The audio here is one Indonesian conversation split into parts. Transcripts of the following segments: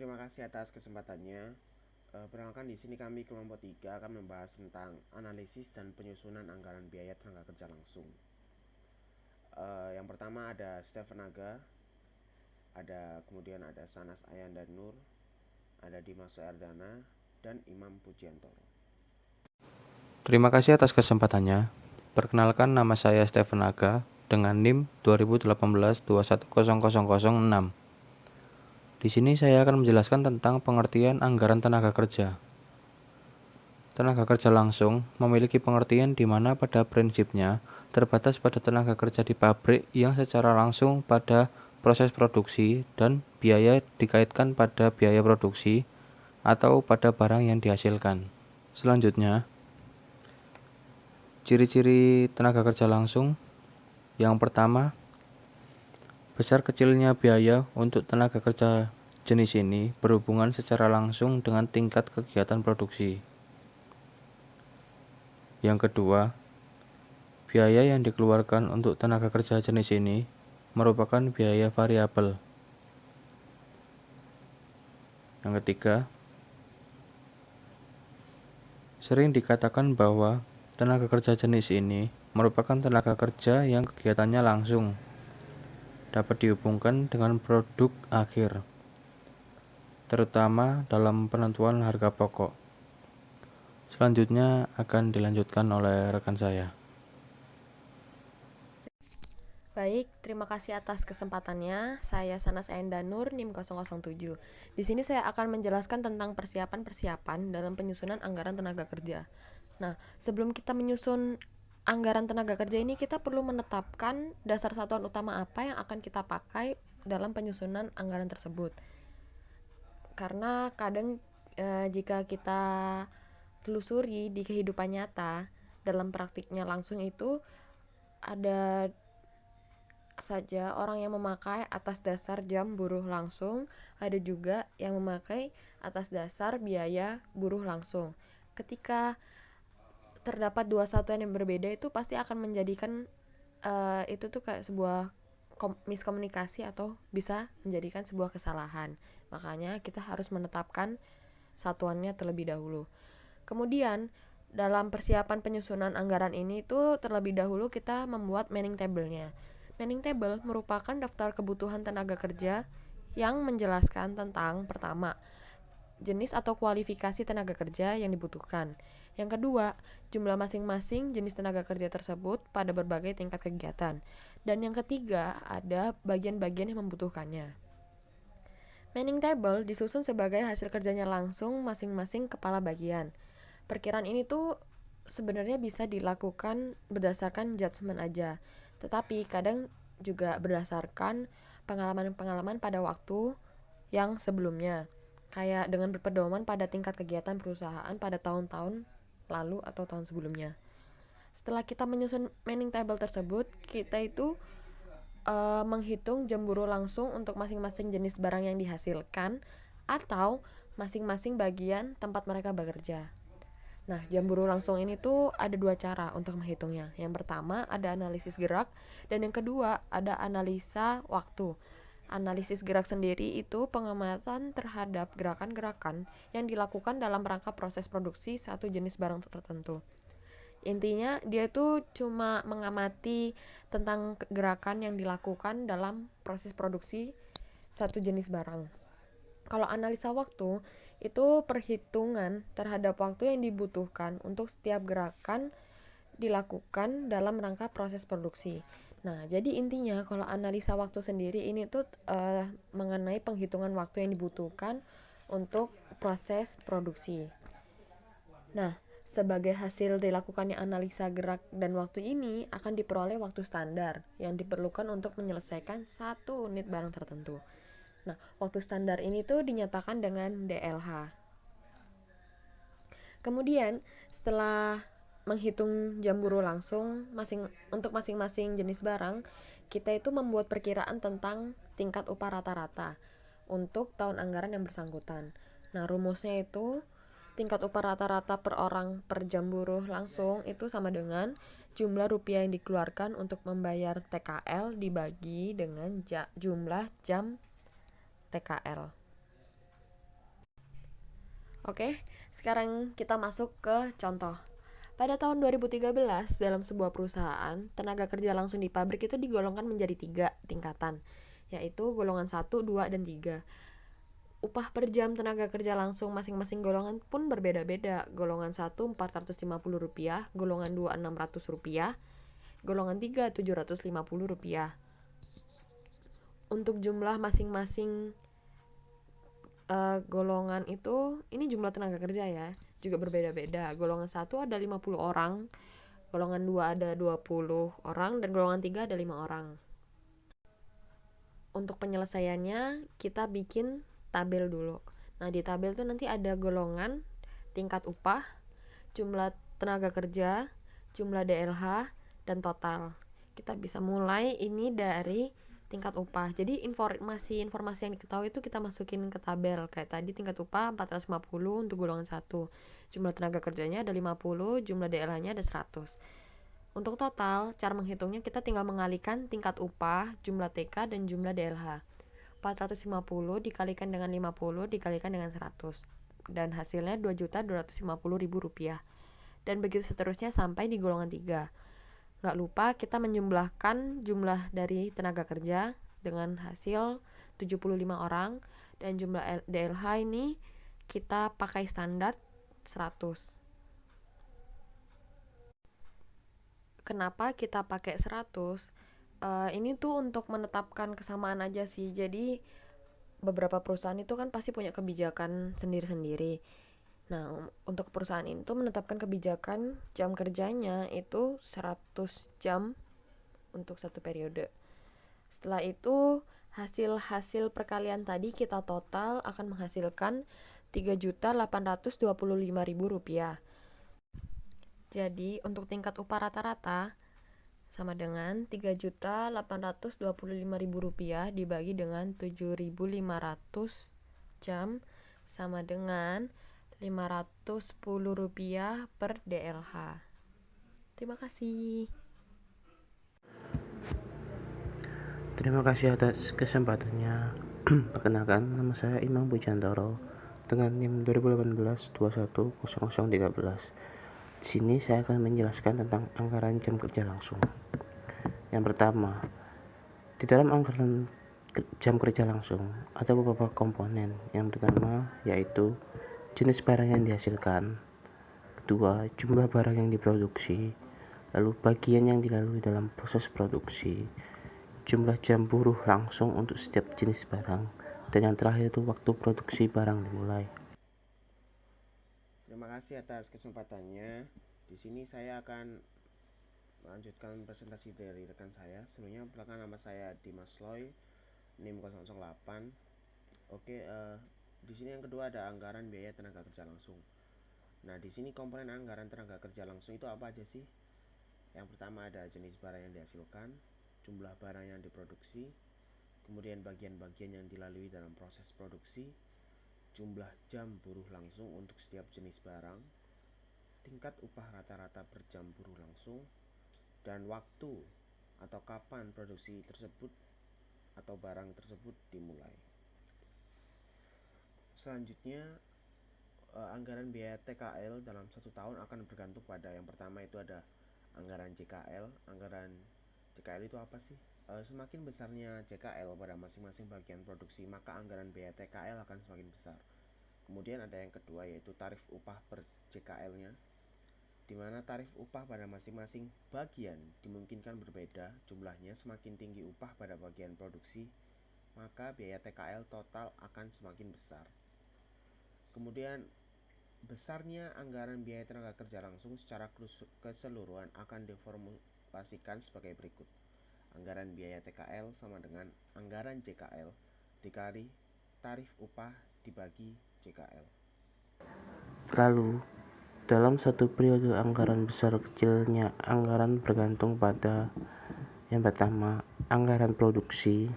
Terima kasih atas kesempatannya. Perkenalkan di sini kami kelompok 3 akan membahas tentang analisis dan penyusunan anggaran biaya tenaga kerja langsung. Yang pertama ada Stephen Naga, kemudian ada Sanas Ayanda Nur, ada Dimas Ardana, dan Imam Pujiantoro. Terima kasih atas kesempatannya. Perkenalkan, nama saya Stephen Naga dengan NIM 2018-2100006. Di sini saya akan menjelaskan tentang pengertian anggaran tenaga kerja. Tenaga kerja langsung memiliki pengertian di mana pada prinsipnya terbatas pada tenaga kerja di pabrik yang secara langsung pada proses produksi dan biaya dikaitkan pada biaya produksi atau pada barang yang dihasilkan. Selanjutnya, ciri-ciri tenaga kerja langsung. Yang pertama, besar kecilnya biaya untuk tenaga kerja jenis ini berhubungan secara langsung dengan tingkat kegiatan produksi. Yang kedua, biaya yang dikeluarkan untuk tenaga kerja jenis ini merupakan biaya variabel. Yang ketiga, sering dikatakan bahwa tenaga kerja jenis ini merupakan tenaga kerja yang kegiatannya langsung dapat dihubungkan dengan produk akhir, terutama dalam penentuan harga pokok. Selanjutnya akan dilanjutkan oleh rekan saya. Baik, terima kasih atas kesempatannya. Saya Sanas Ayanda Nur, NIM 007. Di sini saya akan menjelaskan tentang persiapan-persiapan dalam penyusunan anggaran tenaga kerja. Nah, sebelum kita menyusun anggaran tenaga kerja ini, kita perlu menetapkan dasar satuan utama apa yang akan kita pakai dalam penyusunan anggaran tersebut. Karena kadang jika kita telusuri di kehidupan nyata, dalam praktiknya langsung itu ada saja orang yang memakai atas dasar jam buruh langsung, ada juga yang memakai atas dasar biaya buruh langsung. Ketika terdapat dua satuan yang berbeda, itu pasti akan menjadikan itu tuh kayak sebuah miskomunikasi atau bisa menjadikan sebuah kesalahan. Makanya kita harus menetapkan satuannya terlebih dahulu. Kemudian dalam persiapan penyusunan anggaran ini tuh terlebih dahulu kita membuat manning table-nya. Manning table merupakan daftar kebutuhan tenaga kerja yang menjelaskan tentang pertama, jenis atau kualifikasi tenaga kerja yang dibutuhkan. Yang kedua, jumlah masing-masing jenis tenaga kerja tersebut pada berbagai tingkat kegiatan. Dan yang ketiga, ada bagian-bagian yang membutuhkannya. Manning table disusun sebagai hasil kerjanya langsung masing-masing kepala bagian. Perkiraan ini tuh sebenarnya bisa dilakukan berdasarkan judgement aja, tetapi kadang juga berdasarkan pengalaman-pengalaman pada waktu yang sebelumnya, kayak dengan berpedoman pada tingkat kegiatan perusahaan pada tahun-tahun lalu atau tahun sebelumnya. Setelah kita menyusun manning table tersebut, kita itu menghitung jam buruh langsung untuk masing-masing jenis barang yang dihasilkan atau masing-masing bagian tempat mereka bekerja. Nah, jam buruh langsung ini tuh ada dua cara untuk menghitungnya. Yang pertama ada analisis gerak, dan yang kedua ada analisa waktu. Analisis gerak sendiri itu pengamatan terhadap gerakan-gerakan yang dilakukan dalam rangka proses produksi satu jenis barang tertentu. Intinya dia itu cuma mengamati tentang gerakan yang dilakukan dalam proses produksi satu jenis barang. Kalau analisa waktu itu perhitungan terhadap waktu yang dibutuhkan untuk setiap gerakan dilakukan dalam rangka proses produksi. Nah, jadi intinya kalau analisa waktu sendiri ini tuh mengenai penghitungan waktu yang dibutuhkan untuk proses produksi. Nah, sebagai hasil dilakukannya analisa gerak dan waktu ini akan diperoleh waktu standar yang diperlukan untuk menyelesaikan satu unit barang tertentu. Nah, waktu standar ini tuh dinyatakan dengan DLH. Kemudian, setelah menghitung jam buruh langsung untuk masing-masing jenis barang, kita itu membuat perkiraan tentang tingkat upah rata-rata untuk tahun anggaran yang bersangkutan. Nah, rumusnya itu tingkat upah rata-rata per orang per jam buruh langsung itu sama dengan jumlah rupiah yang dikeluarkan untuk membayar TKL dibagi dengan jumlah jam TKL. Oke, sekarang kita masuk ke contoh. Pada tahun 2013, dalam sebuah perusahaan, tenaga kerja langsung di pabrik itu digolongkan menjadi 3 tingkatan, yaitu golongan 1, 2, dan 3. Upah per jam tenaga kerja langsung masing-masing golongan pun berbeda-beda. Golongan 1 Rp450, golongan 2 Rp600, golongan 3 Rp750. Untuk jumlah masing-masing golongan itu, ini jumlah tenaga kerja ya, juga berbeda-beda. Golongan 1 ada 50 orang, golongan 2 ada 20 orang, dan golongan 3 ada 5 orang. Untuk penyelesaiannya, kita bikin tabel dulu. Nah, di tabel tuh nanti ada golongan, tingkat upah, jumlah tenaga kerja, jumlah DLH, dan total. Kita bisa mulai ini dari tingkat upah. Jadi informasi yang diketahui itu kita masukin ke tabel. Kayak tadi tingkat upah 450 untuk golongan 1. Jumlah tenaga kerjanya ada 50, jumlah DLH-nya ada 100. Untuk total, cara menghitungnya kita tinggal mengalihkan tingkat upah, jumlah TK, dan jumlah DLH. 450 dikalikan dengan 50 dikalikan dengan 100. Dan hasilnya Rp2.250.000. Dan begitu seterusnya sampai di golongan 3. Nggak lupa kita menjumlahkan jumlah dari tenaga kerja dengan hasil 75 orang, dan jumlah DLH ini kita pakai standar 100. Kenapa kita pakai 100? Ini tuh untuk menetapkan kesamaan aja sih. Jadi beberapa perusahaan itu kan pasti punya kebijakan sendiri-sendiri. Nah, untuk perusahaan itu menetapkan kebijakan jam kerjanya itu 100 jam untuk satu periode. Setelah itu, hasil perkalian tadi kita total akan menghasilkan Rp3.825.000. Jadi, untuk tingkat upah rata-rata sama dengan Rp3.825.000 dibagi dengan 7.500 jam sama dengan Rp510 per DLH. Terima kasih. Terima kasih atas kesempatannya. Perkenalkan, nama saya Imam Bujantoro dengan NIM 2018-210013. Di sini saya akan menjelaskan tentang anggaran jam kerja langsung. Yang pertama, di dalam anggaran jam kerja langsung ada beberapa komponen. Yang pertama yaitu jenis barang yang dihasilkan, kedua jumlah barang yang diproduksi, lalu bagian yang dilalui dalam proses produksi, jumlah jam buruh langsung untuk setiap jenis barang, dan yang terakhir itu waktu produksi barang dimulai. Terima kasih atas kesempatannya. Di sini saya akan melanjutkan presentasi dari rekan saya. Sebelumnya perkenalkan, nama saya Dimas Loy, NIM 008. Oke, di sini yang kedua ada anggaran biaya tenaga kerja langsung. Nah, di sini komponen anggaran tenaga kerja langsung itu apa aja sih? Yang pertama ada jenis barang yang dihasilkan, jumlah barang yang diproduksi, kemudian bagian-bagian yang dilalui dalam proses produksi, jumlah jam buruh langsung untuk setiap jenis barang, tingkat upah rata-rata per jam buruh langsung, dan waktu atau kapan produksi tersebut atau barang tersebut dimulai. Selanjutnya, anggaran biaya TKL dalam 1 tahun akan bergantung pada yang pertama itu ada anggaran JKL. Anggaran JKL itu apa sih? Semakin besarnya JKL pada masing-masing bagian produksi, maka anggaran biaya TKL akan semakin besar. Kemudian ada yang kedua yaitu tarif upah per JKL-nya, di mana tarif upah pada masing-masing bagian dimungkinkan berbeda jumlahnya. Semakin tinggi upah pada bagian produksi, maka biaya TKL total akan semakin besar. Kemudian besarnya anggaran biaya tenaga kerja langsung secara keseluruhan akan diformulasikan sebagai berikut. Anggaran biaya TKL sama dengan anggaran JKL dikali tarif upah dibagi JKL. Lalu, dalam satu periode anggaran besar kecilnya anggaran bergantung pada yang pertama, anggaran produksi,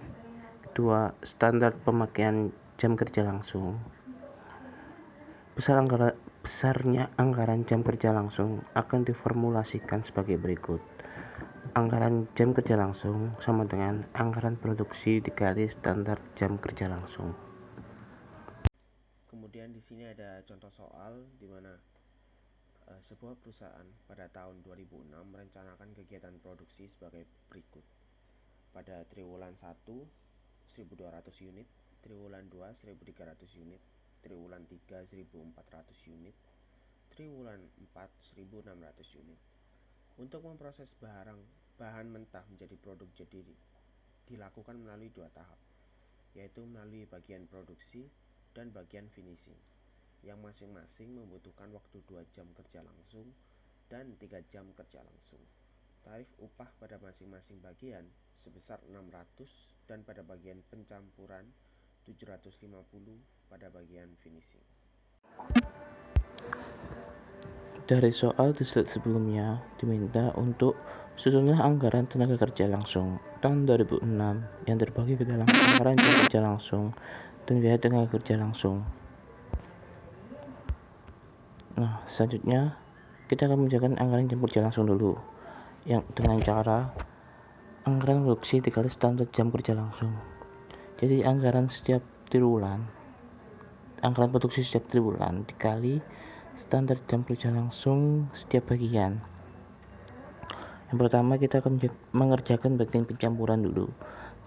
kedua, standar pemakaian jam kerja langsung. Besarnya anggaran jam kerja langsung akan diformulasikan sebagai berikut. Anggaran jam kerja langsung sama dengan anggaran produksi dikali standar jam kerja langsung. Kemudian di sini ada contoh soal di mana sebuah perusahaan pada tahun 2006 merencanakan kegiatan produksi sebagai berikut. Pada triwulan 1, 1.200 unit, triwulan 2, 1.300 unit, triwulan 3, 1.400 unit, triwulan 4, 1.600 unit. Untuk memproses bahan mentah menjadi produk jadi dilakukan melalui 2 tahap, yaitu melalui bagian produksi dan bagian finishing, yang masing-masing membutuhkan waktu 2 jam kerja langsung dan 3 jam kerja langsung. Tarif upah pada masing-masing bagian sebesar 600 dan pada bagian pencampuran 750 pada bagian finishing. Dari soal di slide sebelumnya diminta untuk susunlah anggaran tenaga kerja langsung tahun 2006 yang terbagi ke dalam anggaran jam kerja langsung dan biaya tenaga kerja langsung. Nah, selanjutnya kita akan mengerjakan anggaran jam kerja langsung dulu, yang dengan cara anggaran produksi dikali standar jam kerja langsung. Jadi anggaran produksi setiap triwulan dikali standar jam kerja langsung setiap bagian. Yang pertama kita akan mengerjakan bagian pencampuran dulu.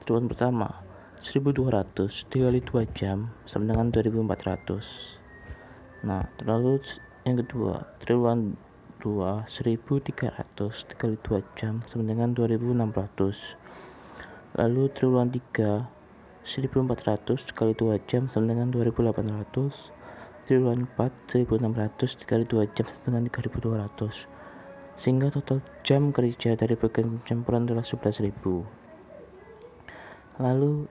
Triwulan pertama 1.200 dikali 2 jam sama dengan 2.400. Nah, lalu yang kedua triwulan 2 1.300 dikali 2 jam sama dengan 2.600. Lalu triwulan 3 1.400 dikali 2 jam sama dengan 2.800. Triwulan 4 1.600 dikali 2 jam sama dengan 3.200. Sehingga total jam kerja dari bagian pencampuran adalah 11.000. Lalu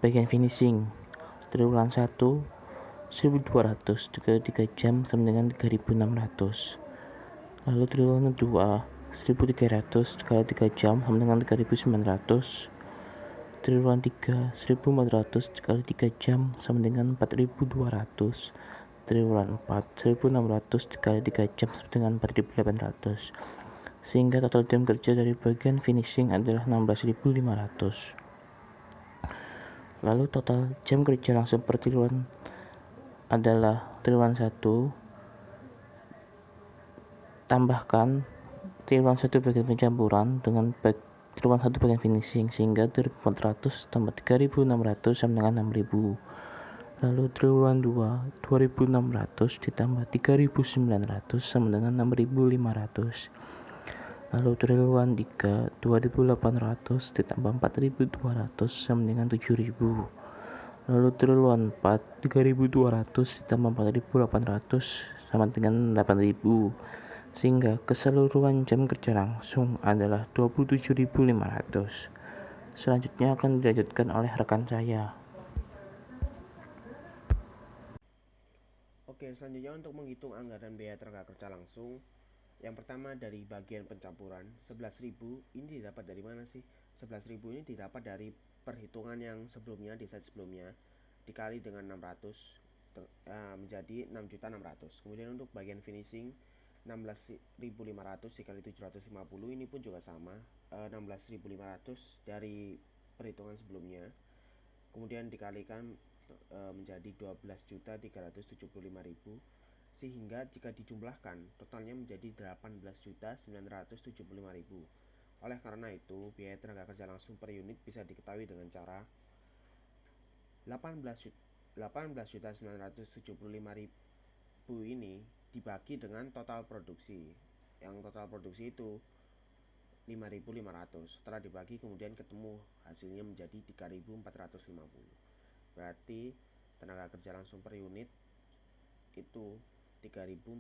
bagian finishing triwulan 1 1.200 dikali 3 jam sama dengan 3.600. Lalu triwulan 2 1.300 dikali 3 jam sama dengan 3.900. Triwulan 3 1.400 dikali 3 jam sama dengan 4.200. Triwulan 4 1.600 dikali 3 jam sama dengan 4.800. Sehingga total jam kerja dari bagian finishing adalah 16.500. Lalu total jam kerja langsung per triwulan adalah triwulan 1 tambahkan triwulan 1 bagian pencampuran dengan triwulan 1 bagian finishing, sehingga 3.400 tambah 3.600 sama dengan 6.000. Lalu triwulan 2 2.600 ditambah 3.900 sama dengan 6.500. Lalu triwulan 3 2.800 ditambah 4.200 sama dengan 7.000. Lalu triwulan 4 3.200 ditambah 4.800 sama dengan 8.000. Sehingga keseluruhan jam kerja langsung adalah 27.500. Selanjutnya akan dilanjutkan oleh rekan saya. Oke, selanjutnya untuk menghitung anggaran biaya tenaga kerja langsung, yang pertama dari bagian pencampuran 11.000 ini didapat dari mana sih? 11.000 ini didapat dari perhitungan yang sebelumnya di slide sebelumnya dikali dengan 600 menjadi 6.600. Kemudian untuk bagian finishing 16.500 dikali 750 ini pun juga sama 16.500 dari perhitungan sebelumnya, kemudian dikalikan menjadi 12.375.000, sehingga jika dijumlahkan totalnya menjadi 18.975.000. Oleh karena itu biaya tenaga kerja langsung per unit bisa diketahui dengan cara 18.975.000 ini dibagi dengan total produksi, yang total produksi itu 5.500. Setelah dibagi kemudian ketemu hasilnya menjadi 3.450. Berarti tenaga kerja langsung per unit itu 3.450.